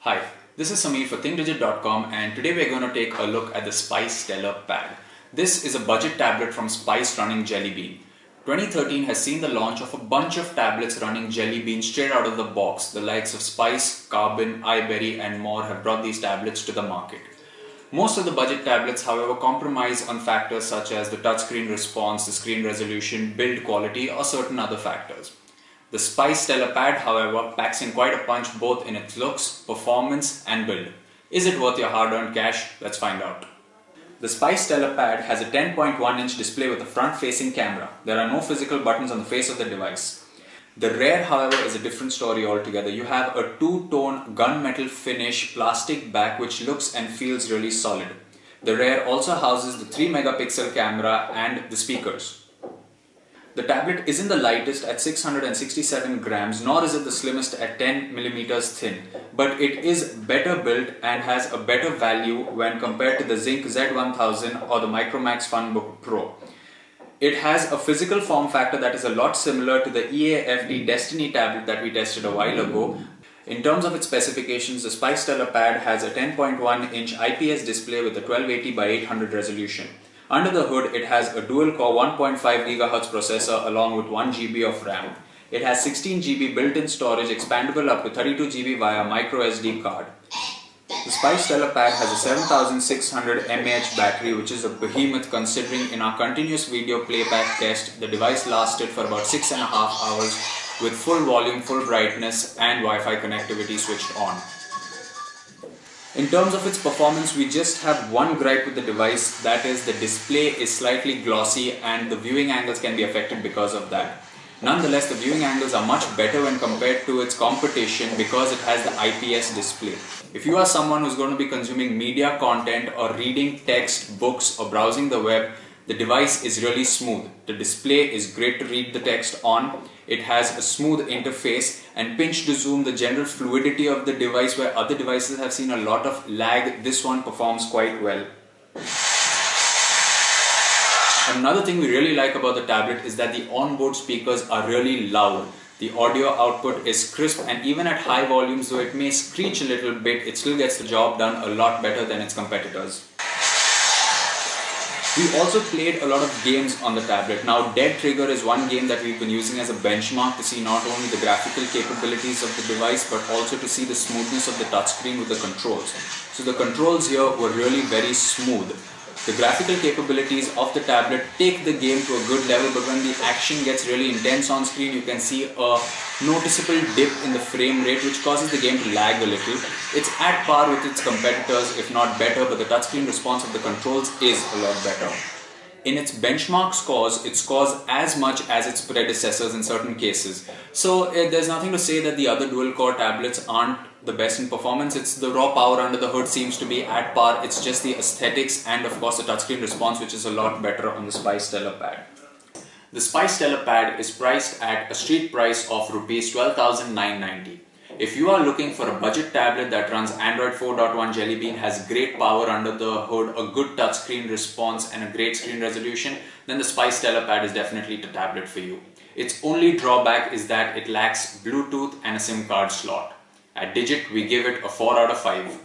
Hi, this is Samir for ThinkDigit.com, and today we're going to take a look at the Spice Stellar Pad. This is a budget tablet from Spice running Jelly Bean. 2013 has seen the launch of a bunch of tablets running Jelly Bean straight out of the box. The likes of Spice, Carbon, iBerry and more have brought these tablets to the market. Most of the budget tablets, however, compromise on factors such as the touchscreen response, the screen resolution, build quality or certain other factors. The Spice Stellar Pad, however, packs in quite a punch both in its looks, performance and build. Is it worth your hard-earned cash? Let's find out. The Spice Stellar Pad has a 10.1-inch display with a front-facing camera. There are no physical buttons on the face of the device. The rear, however, is a different story altogether. You have a two-tone gunmetal finish plastic back which looks and feels really solid. The rear also houses the 3-megapixel camera and the speakers. The tablet isn't the lightest at 667 grams, nor is it the slimmest at 10 millimeters thin, but it is better built and has a better value when compared to the Zinc Z1000 or the Micromax Funbook Pro. It has a physical form factor that is a lot similar to the EAFD Destiny tablet that we tested a while ago. In terms of its specifications, the Spice Stellar Pad has a 10.1-inch IPS display with a 1280 by 800 resolution. Under the hood, it has a dual-core 1.5 GHz processor along with 1 GB of RAM. It has 16 GB built-in storage, expandable up to 32 GB via microSD card. The Spice Stellar Pad has a 7600 mAh battery, which is a behemoth considering in our continuous video playback test, the device lasted for about 6.5 hours with full volume, full brightness and Wi-Fi connectivity switched on. In terms of its performance, we just have one gripe with the device, that is the display is slightly glossy and the viewing angles can be affected because of that. Nonetheless, the viewing angles are much better when compared to its competition because it has the IPS display. If you are someone who's going to be consuming media content or reading text, books or browsing the web, the device is really smooth. The display is great to read the text on. It has a smooth interface, and pinch to zoom, the general fluidity of the device where other devices have seen a lot of lag, this one performs quite well. Another thing we really like about the tablet is that the onboard speakers are really loud. The audio output is crisp, and even at high volumes, though it may screech a little bit, it still gets the job done a lot better than its competitors. We also played a lot of games on the tablet. Now, Dead Trigger is one game that we've been using as a benchmark to see not only the graphical capabilities of the device but also to see the smoothness of the touchscreen with the controls. So the controls here were really very smooth. The graphical capabilities of the tablet take the game to a good level, but when the action gets really intense on screen, you can see a noticeable dip in the frame rate which causes the game to lag a little. It's at par with its competitors, if not better, but the touchscreen response of the controls is a lot better. In its benchmark scores, it scores as much as its predecessors in certain cases. So there's nothing to say that the other dual-core tablets aren't the best in performance. It's the raw power under the hood seems to be at par. It's just the aesthetics and of course the touchscreen response which is a lot better on the Spice Stellar Pad. The Spice Stellar Pad is priced at a street price of Rs 12,990. If you are looking for a budget tablet that runs Android 4.1 Jelly Bean, has great power under the hood, a good touchscreen response and a great screen resolution, then the Spice Stellar Pad is definitely the tablet for you. Its only drawback is that it lacks Bluetooth and a SIM card slot. At Digit, we give it a 4 out of 5.